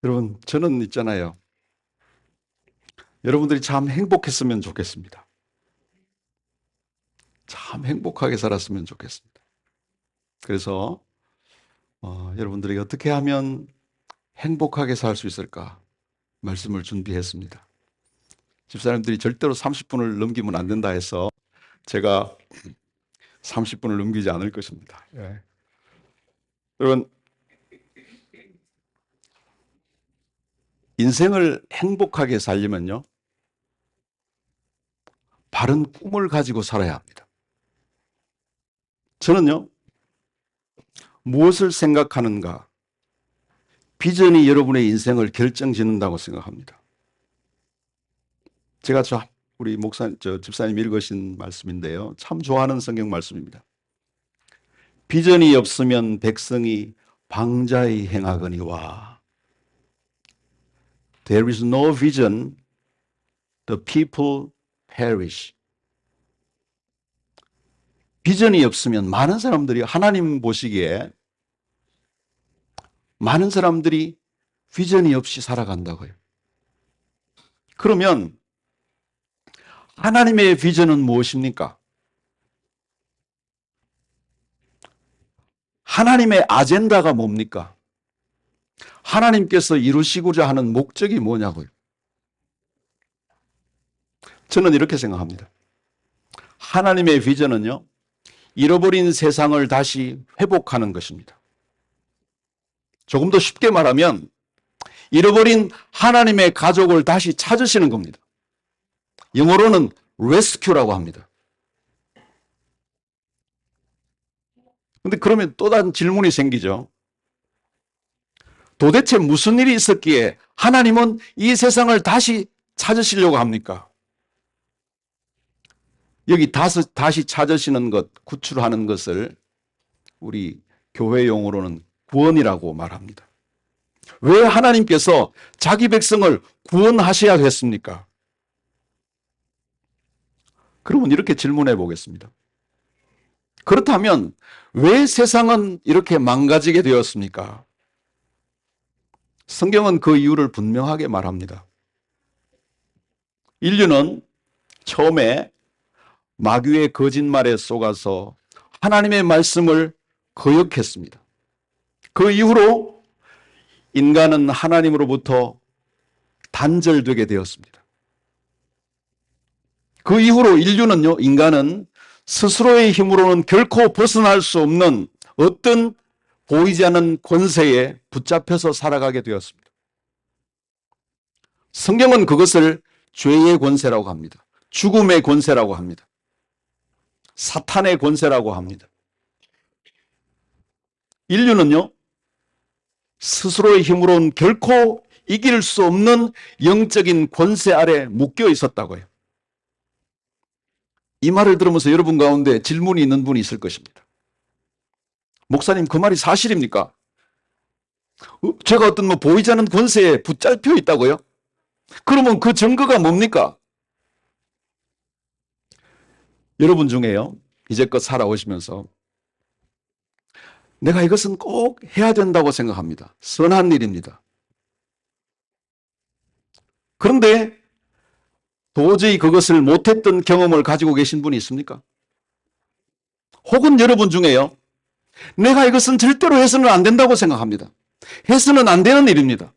여러분, 저는 있잖아요. 여러분들이 참 행복했으면 좋겠습니다. 참 행복하게 살았으면 좋겠습니다. 그래서 여러분들이 어떻게 하면 행복하게 살 수 있을까 말씀을 준비했습니다. 집사님들이 절대로 30분을 넘기면 안 된다 해서 제가 30분을 넘기지 않을 것입니다. 예. 여러분, 인생을 행복하게 살려면요, 바른 꿈을 가지고 살아야 합니다. 저는요, 무엇을 생각하는가, 비전이 여러분의 인생을 결정짓는다고 생각합니다. 제가 우리 집사님 읽으신 말씀인데요. 참 좋아하는 성경 말씀입니다. 비전이 없으면 백성이 방자히 행하거니와. There is no vision, the people perish. 비전이 없으면 많은 사람들이 하나님 보시기에 많은 사람들이 비전이 없이 살아간다고요. 그러면 하나님의 비전은 무엇입니까? 하나님의 아젠다가 뭡니까? 하나님께서 이루시고자 하는 목적이 뭐냐고요. 저는 이렇게 생각합니다. 하나님의 비전은요, 잃어버린 세상을 다시 회복하는 것입니다. 조금 더 쉽게 말하면 잃어버린 하나님의 가족을 다시 찾으시는 겁니다. 영어로는 rescue라고 합니다. 근데 그러면 또 다른 질문이 생기죠. 도대체 무슨 일이 있었기에 하나님은 이 세상을 다시 찾으시려고 합니까? 여기 다시 찾으시는 것, 구출하는 것을 우리 교회 용어로는 구원이라고 말합니다. 왜 하나님께서 자기 백성을 구원하셔야 했습니까? 그러면 이렇게 질문해 보겠습니다. 그렇다면 왜 세상은 이렇게 망가지게 되었습니까? 성경은 그 이유를 분명하게 말합니다. 인류는 처음에 마귀의 거짓말에 속아서 하나님의 말씀을 거역했습니다. 그 이후로 인간은 하나님으로부터 단절되게 되었습니다. 그 이후로 인간은 스스로의 힘으로는 결코 벗어날 수 없는 어떤 보이지 않는 권세에 붙잡혀서 살아가게 되었습니다. 성경은 그것을 죄의 권세라고 합니다. 죽음의 권세라고 합니다. 사탄의 권세라고 합니다. 인류는요, 스스로의 힘으로는 결코 이길 수 없는 영적인 권세 아래 묶여 있었다고요. 이 말을 들으면서 여러분 가운데 질문이 있는 분이 있을 것입니다. 목사님, 그 말이 사실입니까? 제가 어떤 보이지 않는 권세에 붙잡혀 있다고요? 그러면 그 증거가 뭡니까? 여러분 중에요, 이제껏 살아오시면서 내가 이것은 꼭 해야 된다고 생각합니다. 선한 일입니다. 그런데 도저히 그것을 못했던 경험을 가지고 계신 분이 있습니까? 혹은 여러분 중에요, 내가 이것은 절대로 해서는 안 된다고 생각합니다. 해서는 안 되는 일입니다.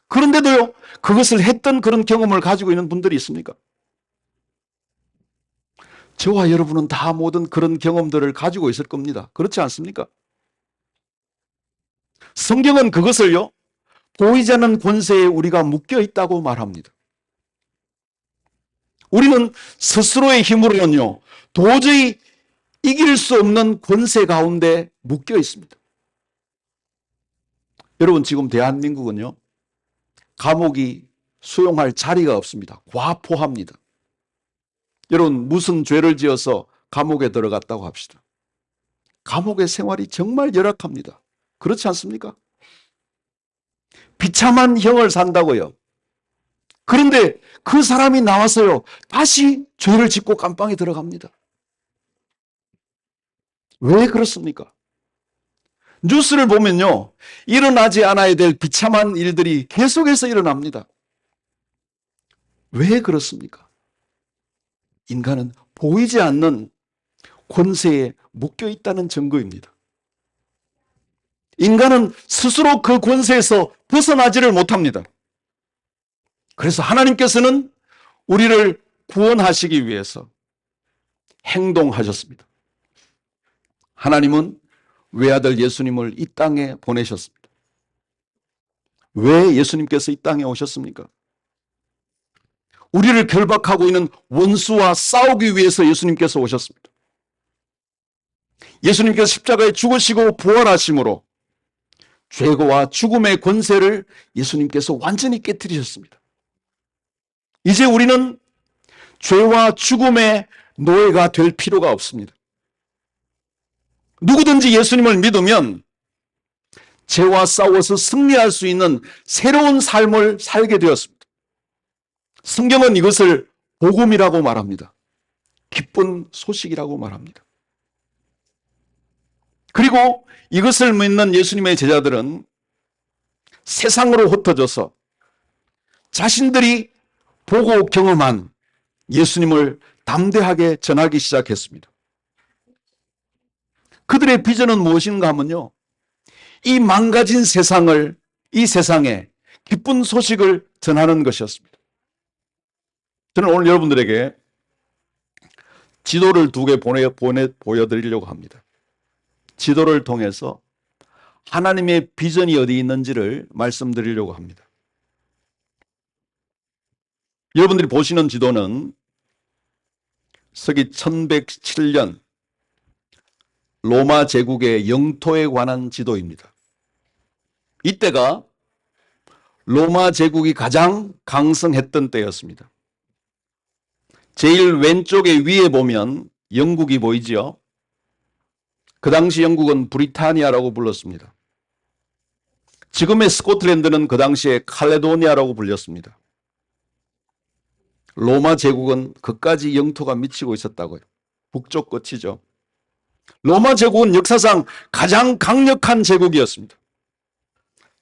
그런데도요, 그것을 했던 그런 경험을 가지고 있는 분들이 있습니까? 저와 여러분은 다 모든 그런 경험들을 가지고 있을 겁니다. 그렇지 않습니까? 성경은 그것을요, 보이지 않는 권세에 우리가 묶여 있다고 말합니다. 우리는 스스로의 힘으로는요, 도저히 이길 수 없는 권세 가운데 묶여 있습니다. 여러분, 지금 대한민국은요, 감옥이 수용할 자리가 없습니다. 과포합니다. 여러분, 무슨 죄를 지어서 감옥에 들어갔다고 합시다. 감옥의 생활이 정말 열악합니다. 그렇지 않습니까? 비참한 형을 산다고요. 그런데 그 사람이 나와서요, 다시 죄를 짓고 감방에 들어갑니다. 왜 그렇습니까? 뉴스를 보면요, 일어나지 않아야 될 비참한 일들이 계속해서 일어납니다. 왜 그렇습니까? 인간은 보이지 않는 권세에 묶여 있다는 증거입니다. 인간은 스스로 그 권세에서 벗어나지를 못합니다. 그래서 하나님께서는 우리를 구원하시기 위해서 행동하셨습니다. 하나님은 외아들 예수님을 이 땅에 보내셨습니다. 왜 예수님께서 이 땅에 오셨습니까? 우리를 결박하고 있는 원수와 싸우기 위해서 예수님께서 오셨습니다. 예수님께서 십자가에 죽으시고 부활하심으로 죄와 죽음의 권세를 예수님께서 완전히 깨뜨리셨습니다. 이제 우리는 죄와 죽음의 노예가 될 필요가 없습니다. 누구든지 예수님을 믿으면 죄와 싸워서 승리할 수 있는 새로운 삶을 살게 되었습니다. 성경은 이것을 복음이라고 말합니다. 기쁜 소식이라고 말합니다. 그리고 이것을 믿는 예수님의 제자들은 세상으로 흩어져서 자신들이 보고 경험한 예수님을 담대하게 전하기 시작했습니다. 그들의 비전은 무엇인가 하면요, 이 망가진 세상을, 이 세상에 기쁜 소식을 전하는 것이었습니다. 저는 오늘 여러분들에게 지도를 2개 보여드리려고 합니다. 지도를 통해서 하나님의 비전이 어디 있는지를 말씀드리려고 합니다. 여러분들이 보시는 지도는 서기 1107년 로마 제국의 영토에 관한 지도입니다. 이때가 로마 제국이 가장 강성했던 때였습니다. 제일 왼쪽에 위에 보면 영국이 보이지요. 그 당시 영국은 브리타니아라고 불렀습니다. 지금의 스코틀랜드는 그 당시에 칼레도니아라고 불렸습니다. 로마 제국은 그까지 영토가 미치고 있었다고요. 북쪽 끝이죠. 로마 제국은 역사상 가장 강력한 제국이었습니다.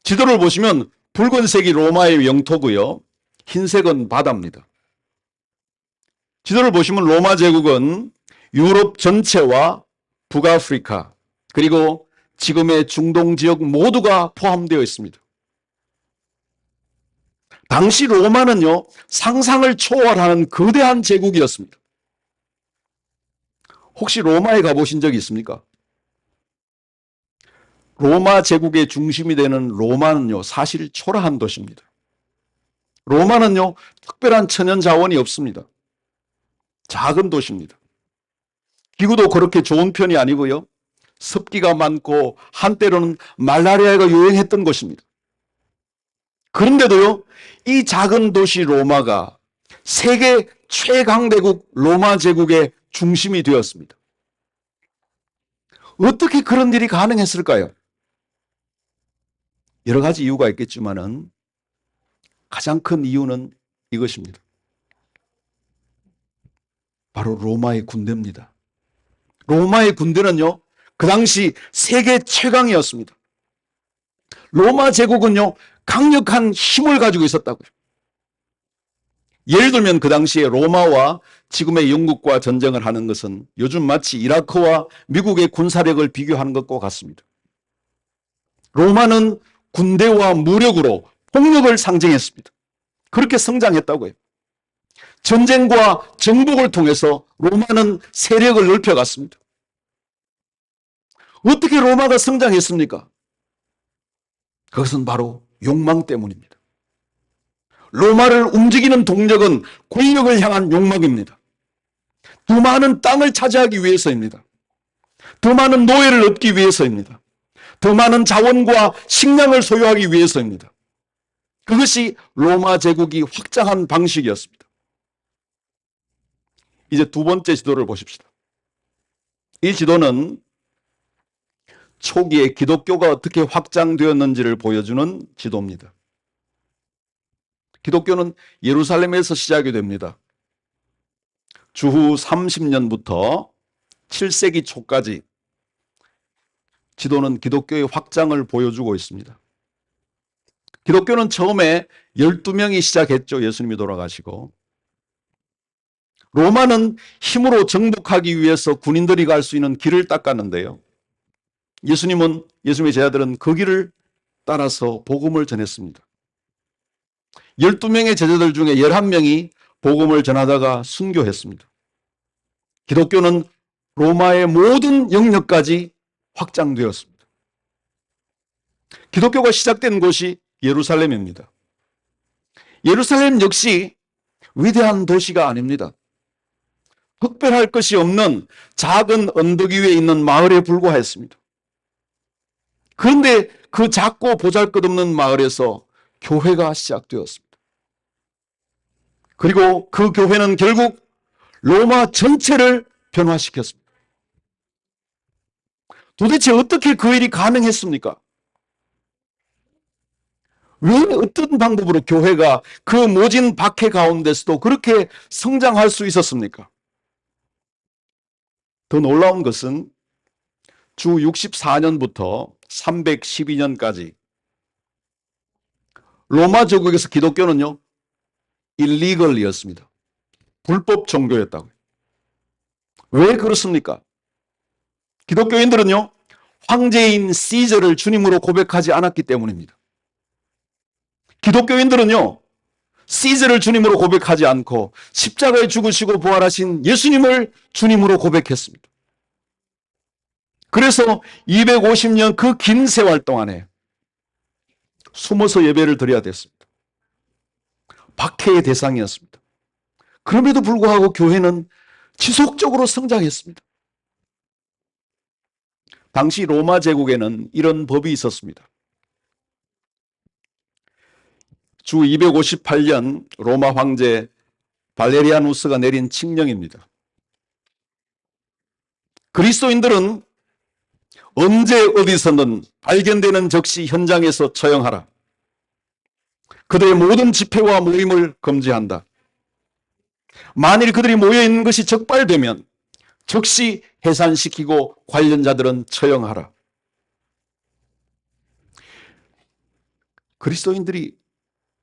지도를 보시면 붉은색이 로마의 영토고요, 흰색은 바다입니다. 지도를 보시면 로마 제국은 유럽 전체와 북아프리카 그리고 지금의 중동 지역 모두가 포함되어 있습니다. 당시 로마는요, 상상을 초월하는 거대한 제국이었습니다. 혹시 로마에 가보신 적이 있습니까? 로마 제국의 중심이 되는 로마는요, 사실 초라한 도시입니다. 로마는요, 특별한 천연 자원이 없습니다. 작은 도시입니다. 기후도 그렇게 좋은 편이 아니고요, 습기가 많고 한때로는 말라리아가 유행했던 곳입니다. 그런데도요, 이 작은 도시 로마가 세계 최강대국 로마 제국의 중심이 되었습니다. 어떻게 그런 일이 가능했을까요? 여러 가지 이유가 있겠지만은 가장 큰 이유는 이것입니다. 바로 로마의 군대입니다. 로마의 군대는요, 그 당시 세계 최강이었습니다. 로마 제국은요, 강력한 힘을 가지고 있었다고요. 예를 들면 그 당시에 로마와 지금의 영국과 전쟁을 하는 것은 요즘 마치 이라크와 미국의 군사력을 비교하는 것과 같습니다. 로마는 군대와 무력으로 폭력을 상징했습니다. 그렇게 성장했다고요. 전쟁과 정복을 통해서 로마는 세력을 넓혀갔습니다. 어떻게 로마가 성장했습니까? 그것은 바로 욕망 때문입니다. 로마를 움직이는 동력은 권력을 향한 욕망입니다. 더 많은 땅을 차지하기 위해서입니다. 더 많은 노예를 얻기 위해서입니다. 더 많은 자원과 식량을 소유하기 위해서입니다. 그것이 로마 제국이 확장한 방식이었습니다. 이제 두 번째 지도를 보십시다. 이 지도는 초기에 기독교가 어떻게 확장되었는지를 보여주는 지도입니다. 기독교는 예루살렘에서 시작이 됩니다. 주후 30년부터 7세기 초까지 지도는 기독교의 확장을 보여주고 있습니다. 기독교는 처음에 12명이 시작했죠. 예수님이 돌아가시고. 로마는 힘으로 정복하기 위해서 군인들이 갈 수 있는 길을 닦았는데요. 예수님의 제자들은 그 길을 따라서 복음을 전했습니다. 12명의 제자들 중에 11명이 복음을 전하다가 순교했습니다. 기독교는 로마의 모든 영역까지 확장되었습니다. 기독교가 시작된 곳이 예루살렘입니다. 예루살렘 역시 위대한 도시가 아닙니다. 특별할 것이 없는 작은 언덕 위에 있는 마을에 불과했습니다. 그런데 그 작고 보잘것없는 마을에서 교회가 시작되었습니다. 그리고 그 교회는 결국 로마 전체를 변화시켰습니다. 도대체 어떻게 그 일이 가능했습니까? 왜 어떤 방법으로 교회가 그 모진 박해 가운데서도 그렇게 성장할 수 있었습니까? 더 놀라운 것은 주 64년부터 312년까지 로마 제국에서 기독교는요, 일리걸이었습니다. 불법 종교였다고요. 왜 그렇습니까? 기독교인들은요, 황제인 시저를 주님으로 고백하지 않았기 때문입니다. 기독교인들은요, 시저를 주님으로 고백하지 않고 십자가에 죽으시고 부활하신 예수님을 주님으로 고백했습니다. 그래서 250년 그 긴 세월 동안에 숨어서 예배를 드려야 됐습니다. 박해의 대상이었습니다. 그럼에도 불구하고 교회는 지속적으로 성장했습니다. 당시 로마 제국에는 이런 법이 있었습니다. 주 258년 로마 황제 발레리아누스가 내린 칙령입니다. 그리스도인들은 언제 어디서든 발견되는 즉시 현장에서 처형하라. 그들의 모든 집회와 모임을 금지한다. 만일 그들이 모여있는 것이 적발되면 즉시 해산시키고 관련자들은 처형하라. 그리스도인들이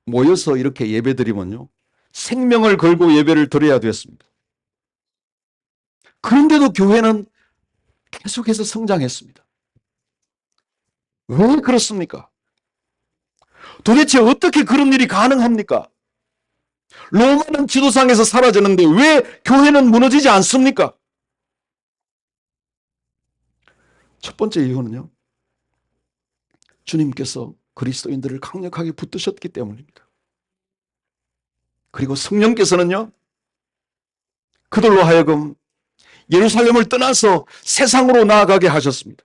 모여서 이렇게 예배드리면요, 생명을 걸고 예배를 드려야 됐습니다. 그런데도 교회는 계속해서 성장했습니다. 왜 그렇습니까? 도대체 어떻게 그런 일이 가능합니까? 로마는 지도상에서 사라졌는데 왜 교회는 무너지지 않습니까? 첫 번째 이유는요, 주님께서 그리스도인들을 강력하게 붙드셨기 때문입니다. 그리고 성령께서는요, 그들로 하여금 예루살렘을 떠나서 세상으로 나아가게 하셨습니다.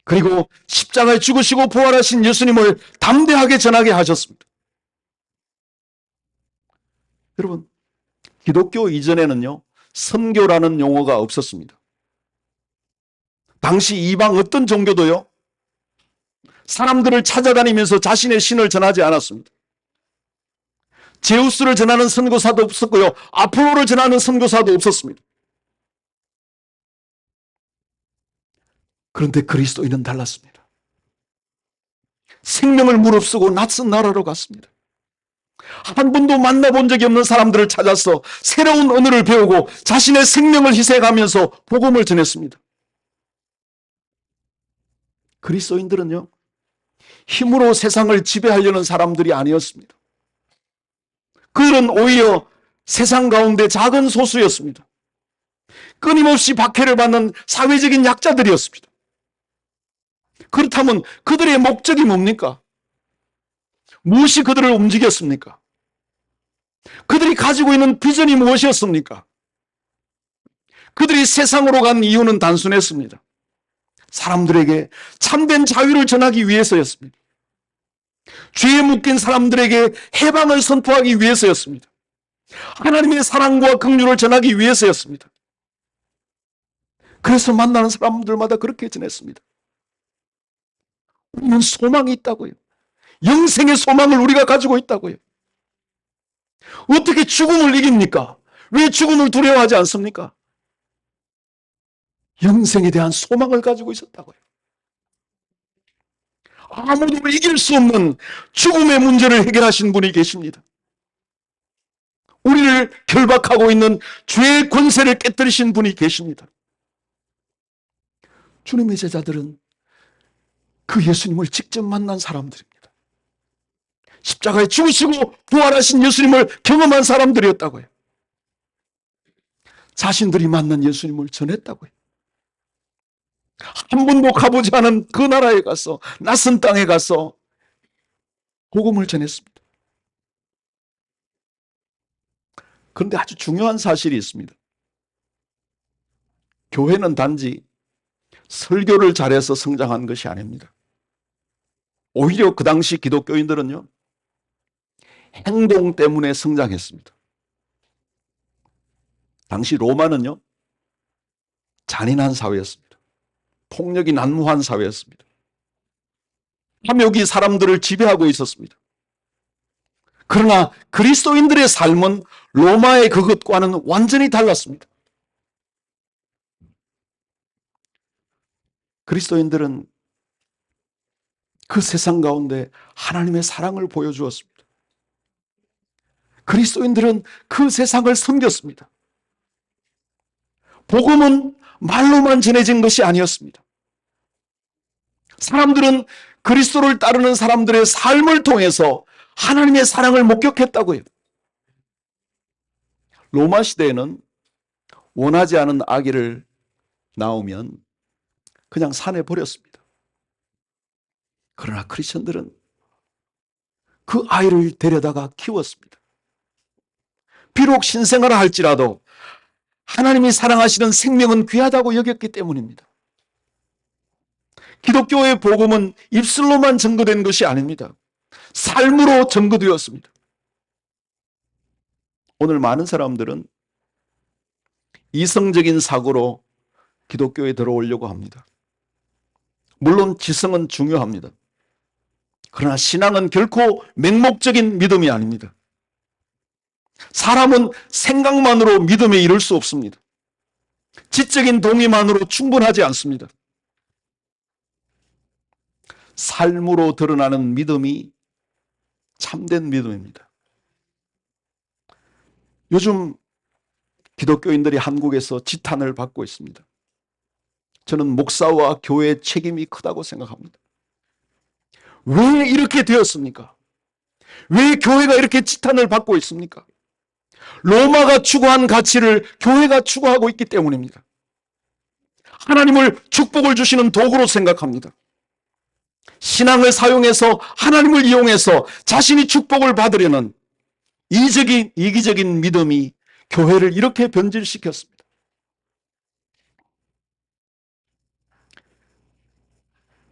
그리고 십자가에 죽으시고 부활하신 예수님을 담대하게 전하게 하셨습니다. 여러분, 기독교 이전에는요, 선교라는 용어가 없었습니다. 당시 이방 어떤 종교도요, 사람들을 찾아다니면서 자신의 신을 전하지 않았습니다. 제우스를 전하는 선교사도 없었고요, 아폴로를 전하는 선교사도 없었습니다. 그런데 그리스도인은 달랐습니다. 생명을 무릅쓰고 낯선 나라로 갔습니다. 한 번도 만나본 적이 없는 사람들을 찾아서 새로운 언어를 배우고 자신의 생명을 희생하면서 복음을 전했습니다. 그리스도인들은요, 힘으로 세상을 지배하려는 사람들이 아니었습니다. 그들은 오히려 세상 가운데 작은 소수였습니다. 끊임없이 박해를 받는 사회적인 약자들이었습니다. 그렇다면 그들의 목적이 뭡니까? 무엇이 그들을 움직였습니까? 그들이 가지고 있는 비전이 무엇이었습니까? 그들이 세상으로 간 이유는 단순했습니다. 사람들에게 참된 자유를 전하기 위해서였습니다. 죄에 묶인 사람들에게 해방을 선포하기 위해서였습니다. 하나님의 사랑과 긍휼을 전하기 위해서였습니다. 그래서 만나는 사람들마다 그렇게 지냈습니다. 우리는 소망이 있다고요. 영생의 소망을 우리가 가지고 있다고요. 어떻게 죽음을 이깁니까? 왜 죽음을 두려워하지 않습니까? 영생에 대한 소망을 가지고 있었다고요. 아무도 이길 수 없는 죽음의 문제를 해결하신 분이 계십니다. 우리를 결박하고 있는 죄의 권세를 깨뜨리신 분이 계십니다. 주님의 제자들은 그 예수님을 직접 만난 사람들입니다. 십자가에 죽으시고 부활하신 예수님을 경험한 사람들이었다고요. 자신들이 만난 예수님을 전했다고요. 한 번도 가보지 않은 그 나라에 가서, 낯선 땅에 가서 복음을 전했습니다. 그런데 아주 중요한 사실이 있습니다. 교회는 단지 설교를 잘해서 성장한 것이 아닙니다. 오히려 그 당시 기독교인들은요, 행동 때문에 성장했습니다. 당시 로마는요, 잔인한 사회였습니다. 폭력이 난무한 사회였습니다. 탐욕이 사람들을 지배하고 있었습니다. 그러나 그리스도인들의 삶은 로마의 그것과는 완전히 달랐습니다. 그리스도인들은 그 세상 가운데 하나님의 사랑을 보여주었습니다. 그리스도인들은 그 세상을 섬겼습니다. 복음은 말로만 전해진 것이 아니었습니다. 사람들은 그리스도를 따르는 사람들의 삶을 통해서 하나님의 사랑을 목격했다고요. 로마 시대에는 원하지 않은 아기를 낳으면 그냥 산에 버렸습니다. 그러나 크리스천들은 그 아이를 데려다가 키웠습니다. 비록 신생아라 할지라도 하나님이 사랑하시는 생명은 귀하다고 여겼기 때문입니다. 기독교의 복음은 입술로만 증거된 것이 아닙니다. 삶으로 증거되었습니다. 오늘 많은 사람들은 이성적인 사고로 기독교에 들어오려고 합니다. 물론 지성은 중요합니다. 그러나 신앙은 결코 맹목적인 믿음이 아닙니다. 사람은 생각만으로 믿음에 이를 수 없습니다. 지적인 동의만으로 충분하지 않습니다. 삶으로 드러나는 믿음이 참된 믿음입니다. 요즘 기독교인들이 한국에서 지탄을 받고 있습니다. 저는 목사와 교회의 책임이 크다고 생각합니다. 왜 이렇게 되었습니까? 왜 교회가 이렇게 지탄을 받고 있습니까? 로마가 추구한 가치를 교회가 추구하고 있기 때문입니다. 하나님을 축복을 주시는 도구로 생각합니다. 신앙을 사용해서 하나님을 이용해서 자신이 축복을 받으려는 이기적인 믿음이 교회를 이렇게 변질시켰습니다.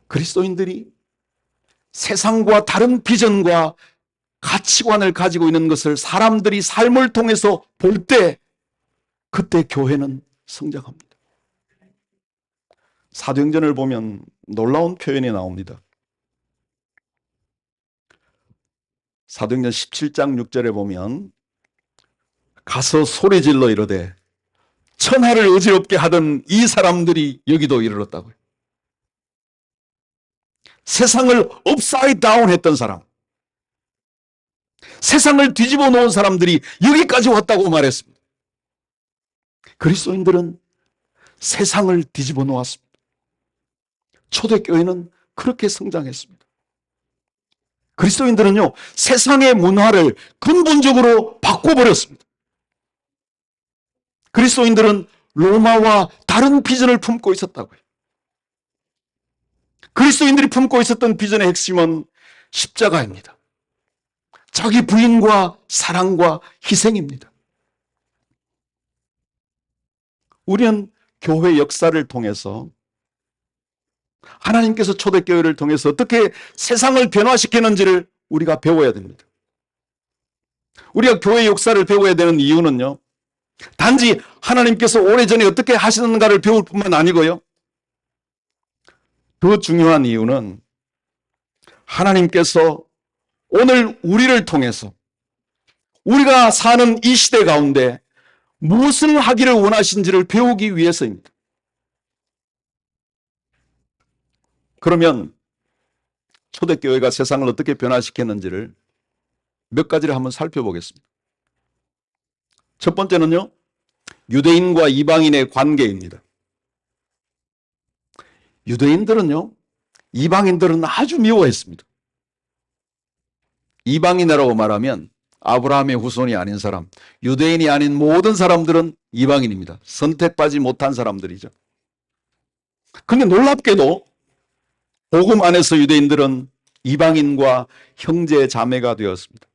그리스도인들이 세상과 다른 비전과 가치관을 가지고 있는 것을 사람들이 삶을 통해서 볼 때, 그때 교회는 성장합니다. 사도행전을 보면 놀라운 표현이 나옵니다. 사도행전 17장 6절에 보면 가서 소리질러 이르되 천하를 어지럽게 하던 이 사람들이 여기도 이르렀다고요. 세상을 업사이드 다운 했던 사람, 세상을 뒤집어 놓은 사람들이 여기까지 왔다고 말했습니다. 그리스도인들은 세상을 뒤집어 놓았습니다. 초대교회는 그렇게 성장했습니다. 그리스도인들은요, 세상의 문화를 근본적으로 바꿔버렸습니다. 그리스도인들은 로마와 다른 비전을 품고 있었다고요. 그리스도인들이 품고 있었던 비전의 핵심은 십자가입니다. 자기 부인과 사랑과 희생입니다. 우리는 교회 역사를 통해서 하나님께서 초대교회를 통해서 어떻게 세상을 변화시키는지를 우리가 배워야 됩니다. 우리가 교회 역사를 배워야 되는 이유는요, 단지 하나님께서 오래전에 어떻게 하시는가를 배울 뿐만 아니고요, 더 중요한 이유는 하나님께서 오늘 우리를 통해서 우리가 사는 이 시대 가운데 무엇을 하기를 원하신지를 배우기 위해서입니다. 그러면 초대교회가 세상을 어떻게 변화시켰는지를 몇 가지를 한번 살펴보겠습니다. 첫 번째는요, 유대인과 이방인의 관계입니다. 유대인들은요, 이방인들은 아주 미워했습니다. 이방인이라고 말하면 아브라함의 후손이 아닌 사람, 유대인이 아닌 모든 사람들은 이방인입니다. 선택받지 못한 사람들이죠. 그런데 놀랍게도 복음 안에서 유대인들은 이방인과 형제 자매가 되었습니다.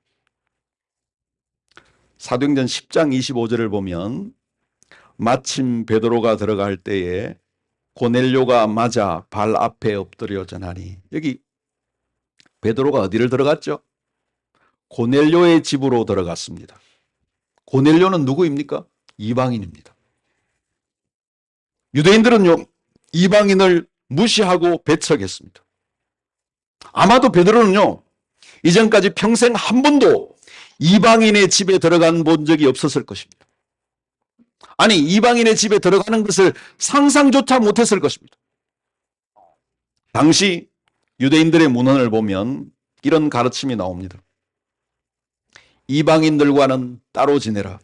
사도행전 10장 25절을 보면 마침 베드로가 들어갈 때에 고넬료가 맞아 발 앞에 엎드려 전하니, 여기 베드로가 어디를 들어갔죠? 고넬료의 집으로 들어갔습니다. 고넬료는 누구입니까? 이방인입니다. 유대인들은요, 이방인을 무시하고 배척했습니다. 아마도 베드로는요, 이전까지 평생 한 번도 이방인의 집에 들어간 본 적이 없었을 것입니다. 아니, 이방인의 집에 들어가는 것을 상상조차 못했을 것입니다. 당시 유대인들의 문헌을 보면 이런 가르침이 나옵니다. 이방인들과는 따로 지내라.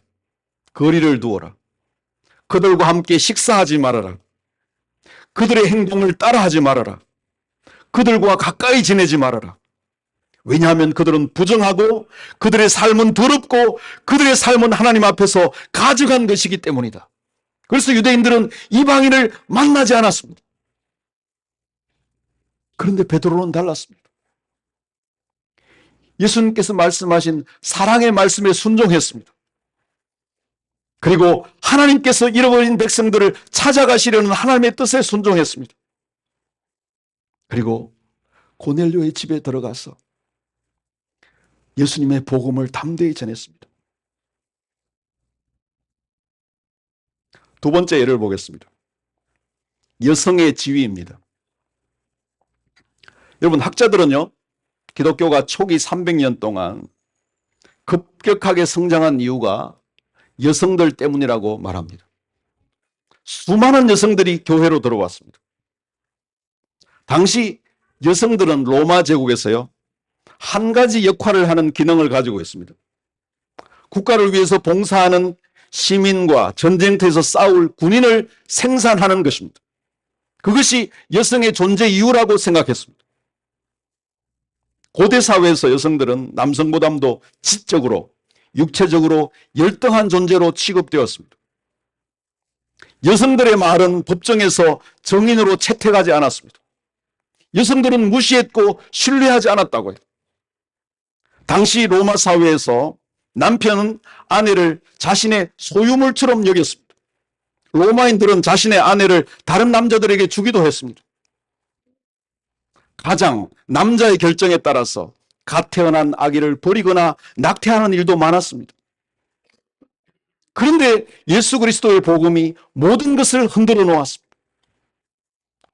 거리를 두어라. 그들과 함께 식사하지 말아라. 그들의 행동을 따라하지 말아라. 그들과 가까이 지내지 말아라. 왜냐하면 그들은 부정하고 그들의 삶은 더럽고 그들의 삶은 하나님 앞에서 가져간 것이기 때문이다. 그래서 유대인들은 이방인을 만나지 않았습니다. 그런데 베드로는 달랐습니다. 예수님께서 말씀하신 사랑의 말씀에 순종했습니다. 그리고 하나님께서 잃어버린 백성들을 찾아가시려는 하나님의 뜻에 순종했습니다. 그리고 고넬료의 집에 들어가서 예수님의 복음을 담대히 전했습니다. 두 번째 예를 보겠습니다. 여성의 지위입니다. 여러분, 학자들은요, 기독교가 초기 300년 동안 급격하게 성장한 이유가 여성들 때문이라고 말합니다. 수많은 여성들이 교회로 들어왔습니다. 당시 여성들은 로마 제국에서요, 한 가지 역할을 하는 기능을 가지고 있습니다. 국가를 위해서 봉사하는 시민과 전쟁터에서 싸울 군인을 생산하는 것입니다. 그것이 여성의 존재 이유라고 생각했습니다. 고대 사회에서 여성들은 남성보다도 지적으로, 육체적으로 열등한 존재로 취급되었습니다. 여성들의 말은 법정에서 정인으로 채택하지 않았습니다. 여성들은 무시했고 신뢰하지 않았다고요. 당시 로마 사회에서 남편은 아내를 자신의 소유물처럼 여겼습니다. 로마인들은 자신의 아내를 다른 남자들에게 주기도 했습니다. 가장 남자의 결정에 따라서 갓 태어난 아기를 버리거나 낙태하는 일도 많았습니다. 그런데 예수 그리스도의 복음이 모든 것을 흔들어 놓았습니다.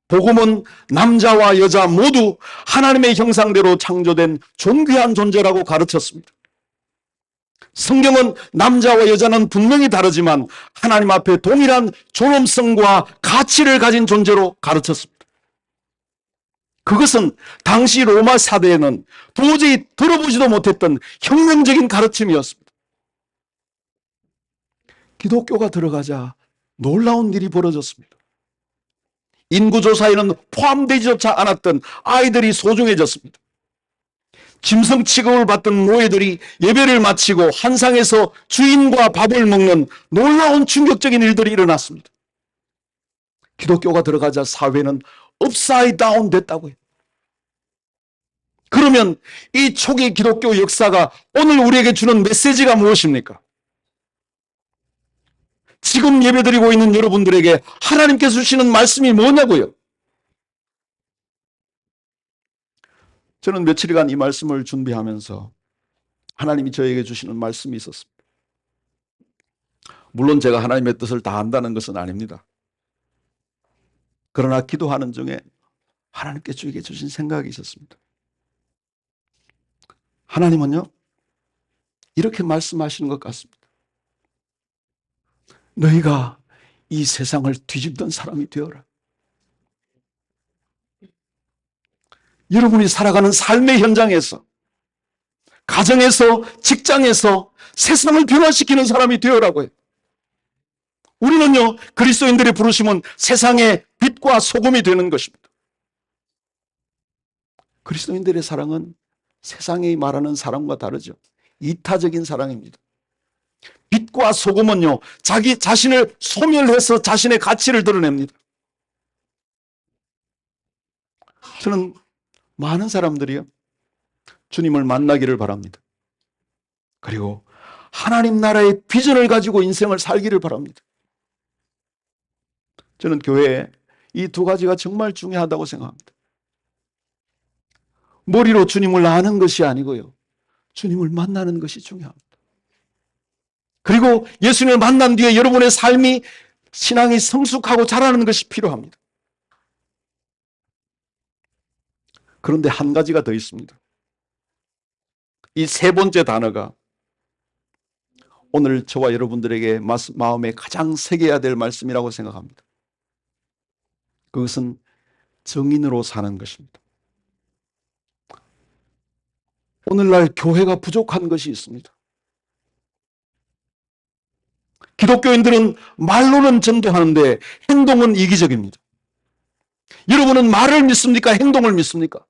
복음은 남자와 여자 모두 하나님의 형상대로 창조된 존귀한 존재라고 가르쳤습니다. 성경은 남자와 여자는 분명히 다르지만 하나님 앞에 동일한 존엄성과 가치를 가진 존재로 가르쳤습니다. 그것은 당시 로마 사대에는 도저히 들어보지도 못했던 혁명적인 가르침이었습니다. 기독교가 들어가자 놀라운 일이 벌어졌습니다. 인구조사에는 포함되지조차 않았던 아이들이 소중해졌습니다. 짐승 취급을 받던 노예들이 예배를 마치고 한상에서 주인과 밥을 먹는 놀라운 충격적인 일들이 일어났습니다. 기독교가 들어가자 사회는 업사이드 다운 됐다고요. 그러면 이 초기 기독교 역사가 오늘 우리에게 주는 메시지가 무엇입니까? 지금 예배드리고 있는 여러분들에게 하나님께서 주시는 말씀이 뭐냐고요? 저는 며칠간 이 말씀을 준비하면서 하나님이 저에게 주시는 말씀이 있었습니다. 물론 제가 하나님의 뜻을 다 안다는 것은 아닙니다. 그러나 기도하는 중에 하나님께 저에게 주신 생각이 있었습니다. 하나님은요, 이렇게 말씀하시는 것 같습니다. 너희가 이 세상을 뒤집던 사람이 되어라. 여러분이 살아가는 삶의 현장에서, 가정에서, 직장에서 세상을 변화시키는 사람이 되어라고 해요. 우리는요, 그리스도인들의 부르심은 세상의 빛과 소금이 되는 것입니다. 그리스도인들의 사랑은 세상이 말하는 사랑과 다르죠. 이타적인 사랑입니다. 빛과 소금은요, 자기 자신을 소멸해서 자신의 가치를 드러냅니다. 저는 많은 사람들이요, 주님을 만나기를 바랍니다. 그리고 하나님 나라의 비전을 가지고 인생을 살기를 바랍니다. 저는 교회에 이 두 가지가 정말 중요하다고 생각합니다. 머리로 주님을 아는 것이 아니고요, 주님을 만나는 것이 중요합니다. 그리고 예수님을 만난 뒤에 여러분의 삶이, 신앙이 성숙하고 자라는 것이 필요합니다. 그런데 한 가지가 더 있습니다. 이 세 번째 단어가 오늘 저와 여러분들에게 마음에 가장 새겨야 될 말씀이라고 생각합니다. 그것은 정인으로 사는 것입니다. 오늘날 교회가 부족한 것이 있습니다. 기독교인들은 말로는 전도하는데 행동은 이기적입니다. 여러분은 말을 믿습니까? 행동을 믿습니까?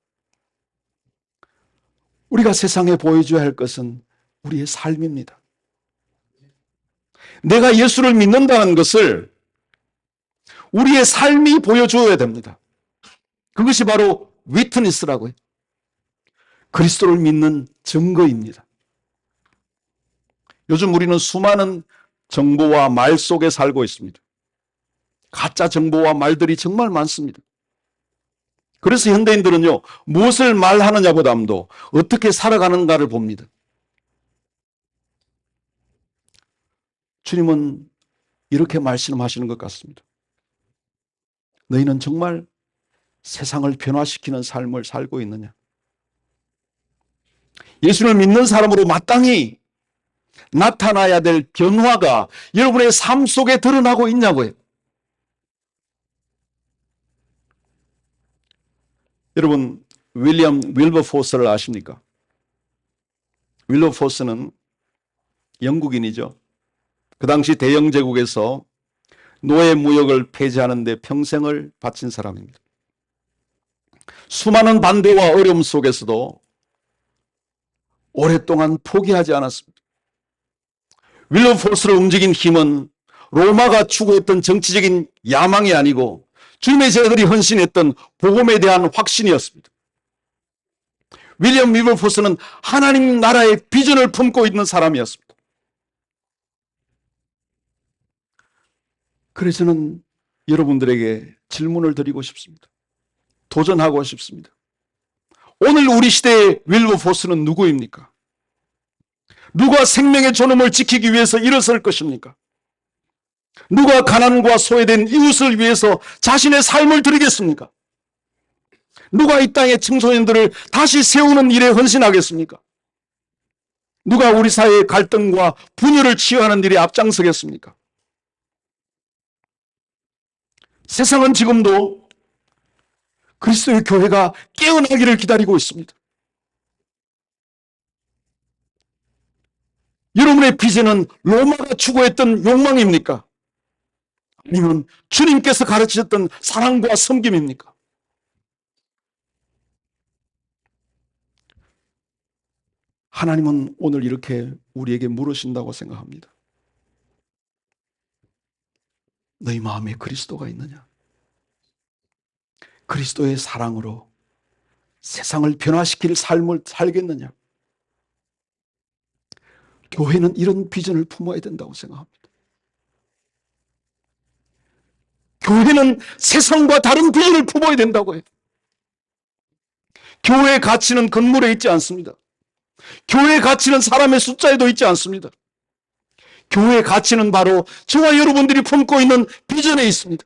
우리가 세상에 보여줘야 할 것은 우리의 삶입니다. 내가 예수를 믿는다는 것을 우리의 삶이 보여줘야 됩니다. 그것이 바로 위트니스라고 해요. 그리스도를 믿는 증거입니다. 요즘 우리는 수많은 정보와 말 속에 살고 있습니다. 가짜 정보와 말들이 정말 많습니다. 그래서 현대인들은요, 무엇을 말하느냐보다도 어떻게 살아가는가를 봅니다. 주님은 이렇게 말씀하시는 것 같습니다. 너희는 정말 세상을 변화시키는 삶을 살고 있느냐? 예수를 믿는 사람으로 마땅히 나타나야 될 변화가 여러분의 삶 속에 드러나고 있냐고요. 여러분, 윌리엄 윌버포스를 아십니까? 윌버포스는 영국인이죠. 그 당시 대영제국에서 노예 무역을 폐지하는 데 평생을 바친 사람입니다. 수많은 반대와 어려움 속에서도 오랫동안 포기하지 않았습니다. 윌버포스를 움직인 힘은 로마가 추구했던 정치적인 야망이 아니고 주님의 제자들이 헌신했던 복음에 대한 확신이었습니다. 윌리엄 윌버포스는 하나님 나라의 비전을 품고 있는 사람이었습니다. 그래서 저는 여러분들에게 질문을 드리고 싶습니다. 도전하고 싶습니다. 오늘 우리 시대의 윌버포스는 누구입니까? 누가 생명의 존엄을 지키기 위해서 일어설 것입니까? 누가 가난과 소외된 이웃을 위해서 자신의 삶을 드리겠습니까? 누가 이 땅의 청소년들을 다시 세우는 일에 헌신하겠습니까? 누가 우리 사회의 갈등과 분열을 치유하는 일에 앞장서겠습니까? 세상은 지금도 그리스도의 교회가 깨어나기를 기다리고 있습니다. 여러분의 비전은 로마가 추구했던 욕망입니까? 아니면 주님께서 가르치셨던 사랑과 섬김입니까? 하나님은 오늘 이렇게 우리에게 물으신다고 생각합니다. 너희 마음에 그리스도가 있느냐? 그리스도의 사랑으로 세상을 변화시킬 삶을 살겠느냐? 교회는 이런 비전을 품어야 된다고 생각합니다. 교회는 세상과 다른 비전을 품어야 된다고 해요. 교회의 가치는 건물에 있지 않습니다. 교회의 가치는 사람의 숫자에도 있지 않습니다. 교회의 가치는 바로 저와 여러분들이 품고 있는 비전에 있습니다.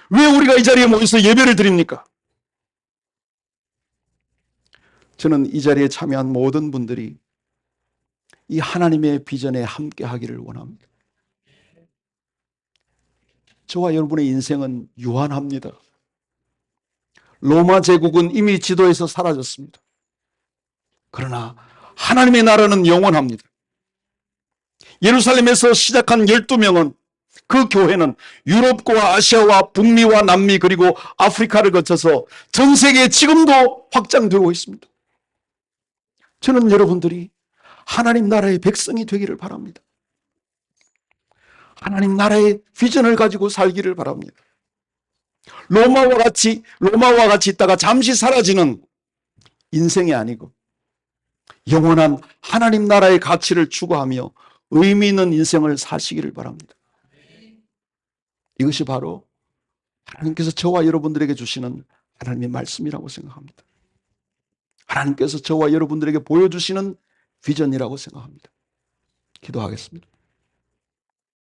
왜 우리가 이 자리에 모여서 예배를 드립니까? 저는 이 자리에 참여한 모든 분들이 이 하나님의 비전에 함께 하기를 원합니다. 저와 여러분의 인생은 유한합니다. 로마 제국은 이미 지도에서 사라졌습니다. 그러나 하나님의 나라는 영원합니다. 예루살렘에서 시작한 12명은 그 교회는 유럽과 아시아와 북미와 남미 그리고 아프리카를 거쳐서 전 세계에 지금도 확장되고 있습니다. 저는 여러분들이 하나님 나라의 백성이 되기를 바랍니다. 하나님 나라의 비전을 가지고 살기를 바랍니다. 로마와 같이 있다가 잠시 사라지는 인생이 아니고 영원한 하나님 나라의 가치를 추구하며 의미 있는 인생을 사시기를 바랍니다. 이것이 바로 하나님께서 저와 여러분들에게 주시는 하나님의 말씀이라고 생각합니다. 하나님께서 저와 여러분들에게 보여주시는 비전이라고 생각합니다. 기도하겠습니다.